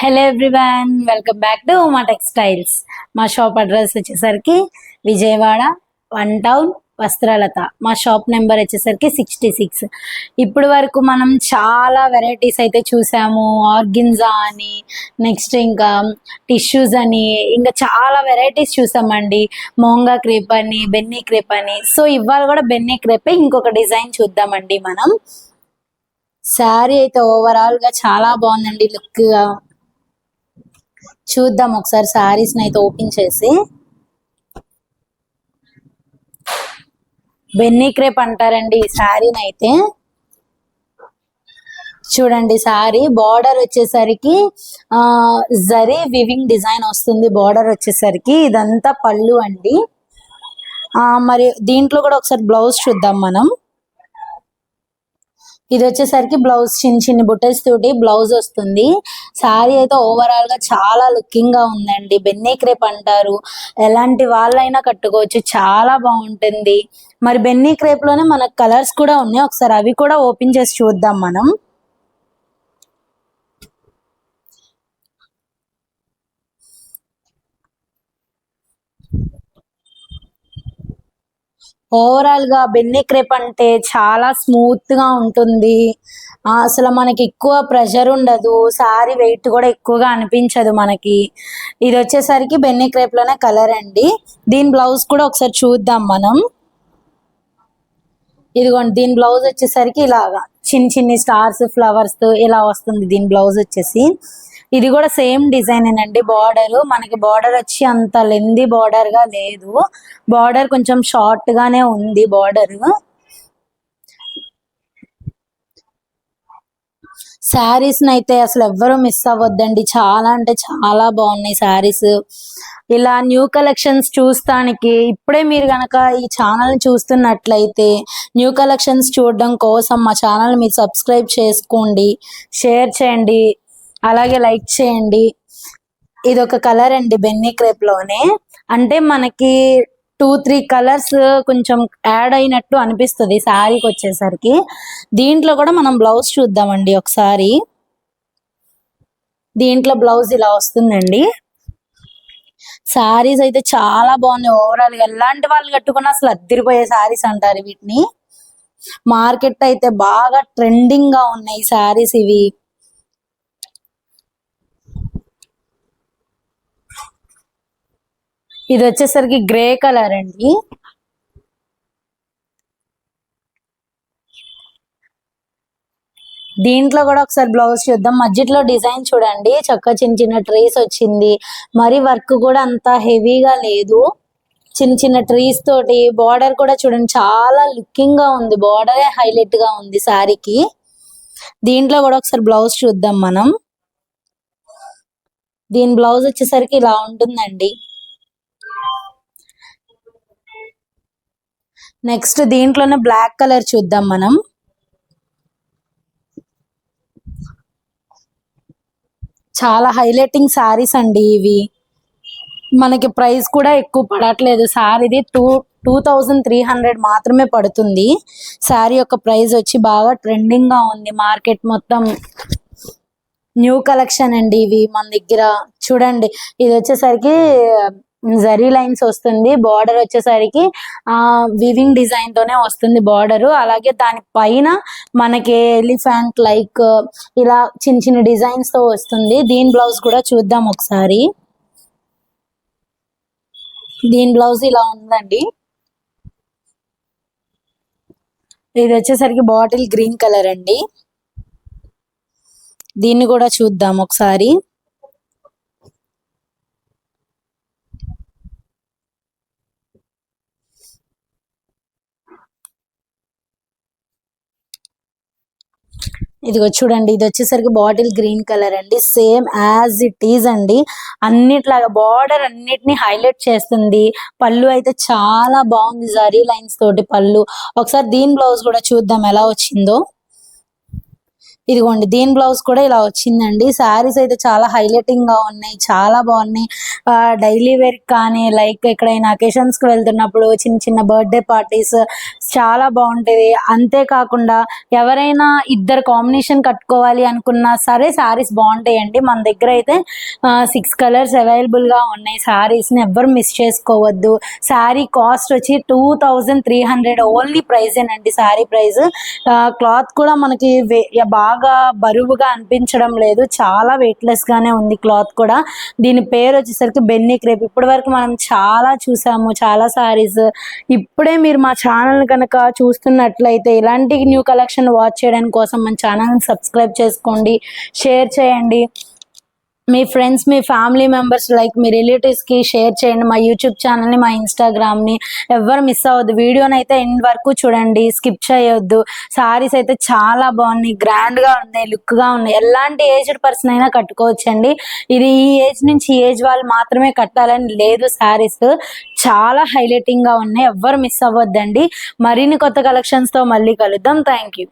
Hello everyone, welcome back to Uma textiles. మా shop address వచ్చేసరికి Vijayawada 1 town Vastralatha. మా షాప్ నెంబర్ వచ్చేసరికి 66. ఇప్పుడు వరకు మనం చాలా వెరైటీస్ అయితే చూసాము. ఆర్గిన్జా అని, నెక్స్ట్ ఇంకా టిష్యూస్ అని, ఇంకా చాలా వెరైటీస్ చూసామండి. మోంగా క్రేప్ అని, బెన్నీ క్రేప్ అని. సో ఇవాళ కూడా బెన్నీ క్రేపే ఇంకొక డిజైన్ చూద్దామండి మనం. శారీ అయితే ఓవరాల్ గా చాలా బాగుందండి. లుక్ గా చూద్దాం ఒకసారి శారీస్ అయితే ఓపెన్ చేసి. బెన్నీ క్రేప్ అంటారండి ఈ శారీని అయితే. చూడండి, శారీ బార్డర్ వచ్చేసరికి జరీ వివింగ్ డిజైన్ వస్తుంది. బార్డర్ వచ్చేసరికి ఇదంతా పళ్ళు అండి. మరి దీంట్లో కూడా ఒకసారి బ్లౌజ్ చూద్దాం మనం. ఇది వచ్చేసరికి బ్లౌజ్ చిన్న చిన్న బుట్టెస్ తోటి బ్లౌజ్ వస్తుంది. శారీ అయితే ఓవరాల్ గా చాలా లుకింగ్ గా ఉందండి. బెన్నీ క్రేప్ అంటారు, ఎలాంటి వాళ్ళైనా కట్టుకోవచ్చు, చాలా బాగుంటుంది. మరి బెన్నీ క్రేప్ లోనే మనకు కలర్స్ కూడా ఉన్నాయి, ఒకసారి అవి కూడా ఓపెన్ చేసి చూద్దాం మనం. ఓవరాల్ గా బెన్నీ క్రేప్ అంటే చాలా స్మూత్ గా ఉంటుంది. అసలు మనకి ఎక్కువ ప్రెషర్ ఉండదు. శారీ వెయిట్ కూడా ఎక్కువగా అనిపించదు మనకి. ఇది వచ్చేసరికి బెన్నీ క్రేప్ లోనే కలర్ అండి. దీని బ్లౌజ్ కూడా ఒకసారి చూద్దాం మనం. ఇదిగోండి, దీని బ్లౌజ్ వచ్చేసరికి ఇలాగా చిన్న చిన్ని స్టార్స్ ఫ్లవర్స్ తో ఇలా వస్తుంది దీని బ్లౌజ్ వచ్చేసి. ఇది కూడా సేమ్ డిజైన్ అండి. బార్డర్ మనకి బార్డర్ వచ్చి అంత లెంది బార్డర్ గా లేదు, బార్డర్ కొంచెం షార్ట్ గానే ఉంది బార్డర్. శారీస్ అయితే అసలు ఎవ్వరూ మిస్ అవ్వద్దండి, చాలా అంటే చాలా బాగున్నాయి శారీస్. ఇలా న్యూ కలెక్షన్స్ చూస్తానికి ఇప్పుడే మీరు కనుక ఈ ఛానల్ చూస్తున్నట్లయితే న్యూ కలెక్షన్స్ చూడడం కోసం మా ఛానల్ మీరు సబ్స్క్రైబ్ చేసుకోండి, షేర్ చేయండి, అలాగే లైక్ చేయండి. ఇది ఒక కలర్ అండి బెన్నీ క్రేప్ లోనే. అంటే మనకి 2-3 కలర్స్ కొంచెం యాడ్ అయినట్టు అనిపిస్తుంది శారీకి వచ్చేసరికి. దీంట్లో కూడా మనం బ్లౌజ్ చూద్దామండి ఒకసారి. దీంట్లో బ్లౌజ్ ఇలా వస్తుందండి. శారీస్ అయితే చాలా బాగున్నాయి. ఓవరాల్ గా ఎలాంటి వాళ్ళు కట్టుకున్నా అసలు అద్దరిపోయే శారీస్ అంటారు వీటిని. మార్కెట్ అయితే బాగా ట్రెండింగ్ గా ఉన్నాయి శారీస్ ఇవి. ఇది వచ్చేసరికి గ్రే కలర్ అండి. దీంట్లో కూడా ఒకసారి బ్లౌజ్ చూద్దాం. మధ్యలో డిజైన్ చూడండి, చక్కగా చిన్న చిన్న ట్రీస్ వచ్చింది. మరి వర్క్ కూడా అంత హెవీగా లేదు, చిన్న చిన్న ట్రీస్ తోటి. బార్డర్ కూడా చూడండి చాలా లుకింగ్ గా ఉంది, బార్డరే హైలైట్ గా ఉంది శారీకి. దీంట్లో కూడా ఒకసారి బ్లౌజ్ చూద్దాం మనం. దీని బ్లౌజ్ వచ్చేసరికి ఇలా ఉంటుందండి. నెక్స్ట్ దీంట్లోనే బ్లాక్ కలర్ చూద్దాం మనం. చాలా హైలైటింగ్ శారీస్ అండి ఇవి. మనకి ప్రైస్ కూడా ఎక్కువ పడట్లేదు. శారీది 2300 మాత్రమే పడుతుంది. శారీ యొక్క ప్రైస్ వచ్చి బాగా ట్రెండింగ్ గా ఉంది మార్కెట్ మొత్తం. న్యూ కలెక్షన్ అండి ఇవి మన దగ్గర. చూడండి, ఇది వచ్చేసరికి జరీ లైన్స్ వస్తుంది. బార్డర్ వచ్చేసరికి వివింగ్ డిజైన్ తోనే వస్తుంది బార్డర్. అలాగే దాని పైన మనకి ఎలిఫెంట్ లైక్ ఇలా చిన్న చిన్న డిజైన్స్ తో వస్తుంది. దీని బ్లౌజ్ కూడా చూద్దాం ఒకసారి. దీని బ్లౌజ్ ఇలా ఉందండి. ఇది వచ్చేసరికి బాటిల్ గ్రీన్ కలర్ అండి. దీన్ని కూడా చూద్దాం ఒకసారి. ఇదిగో చూడండి, ఇది వచ్చేసరికి బాటిల్ గ్రీన్ కలర్ అండి. సేమ్ యాజ్ ఇట్ ఈజ్ అండి. అన్నిట్లాగా బార్డర్ అన్నిటిని హైలైట్ చేస్తుంది. పళ్ళు అయితే చాలా బాగుంది, జరీ లైన్స్ తోటి పళ్ళు. ఒకసారి దీని బ్లౌజ్ కూడా చూద్దాం ఎలా వచ్చిందో. ఇదిగోండి దీని బ్లౌజ్ కూడా ఇలా వచ్చిందండి. శారీస్ అయితే చాలా హైలైటింగ్ గా ఉన్నాయి, చాలా బాగున్నాయి. డైలీ వేర్ కానీ లైక్ ఎక్కడైనా అకేషన్స్ కి వెళ్తున్నప్పుడు చిన్న చిన్న బర్త్డే పార్టీస్ చాలా బాగుంటది. అంతేకాకుండా ఎవరైనా ఇద్దరు కాంబినేషన్ కట్టుకోవాలి అనుకున్నా సరే శారీస్ బాగుంటాయండి. మన దగ్గర అయితే 6 కలర్స్ అవైలబుల్ గా ఉన్నాయి. శారీస్ ని ఎవ్వరు మిస్ చేసుకోవద్దు. శారీ కాస్ట్ వచ్చి 2300 ఓన్లీ ప్రైజేనండి. శారీ ప్రైస్. క్లాత్ కూడా మనకి బాగా బరువుగా అనిపించడం లేదు, చాలా వెయిట్లెస్ గానే ఉంది క్లాత్ కూడా. దీని పేరు వచ్చేసరికి బెన్నీ క్రేప్. ఇప్పటి వరకు మనం చాలా చూసాము, చాలా సారీస్. ఇప్పుడే మీరు మా ఛానల్ కనుక చూస్తున్నట్లయితే ఇలాంటి న్యూ కలెక్షన్ వాచ్ చేయడానికి కోసం మన ఛానల్ని సబ్స్క్రైబ్ చేసుకోండి, షేర్ చేయండి. మీ ఫ్రెండ్స్, మీ ఫ్యామిలీ మెంబర్స్ లైక్ మీ రిలేటివ్స్కి షేర్ చేయండి. మా యూట్యూబ్ ఛానల్ని, మా ఇన్స్టాగ్రామ్ని ఎవరు మిస్ అవ్వద్దు. వీడియోని అయితే ఎండ్ వరకు చూడండి, స్కిప్ చేయొద్దు. సారీస్ అయితే చాలా బాగున్నాయి, గ్రాండ్గా ఉన్నాయి, లుక్గా ఉన్నాయి. ఎలాంటి ఏజ్డ్ పర్సన్ అయినా కట్టుకోవచ్చండి. ఇది ఈ ఏజ్ నుంచి ఈ ఏజ్ వాళ్ళు మాత్రమే కట్టాలని లేదు. సారీస్ చాలా హైలైటింగ్గా ఉన్నాయి, ఎవ్వరు మిస్ అవ్వద్దండి. మరిన్ని కొత్త కలెక్షన్స్తో మళ్ళీ కలుద్దాం. Thank you.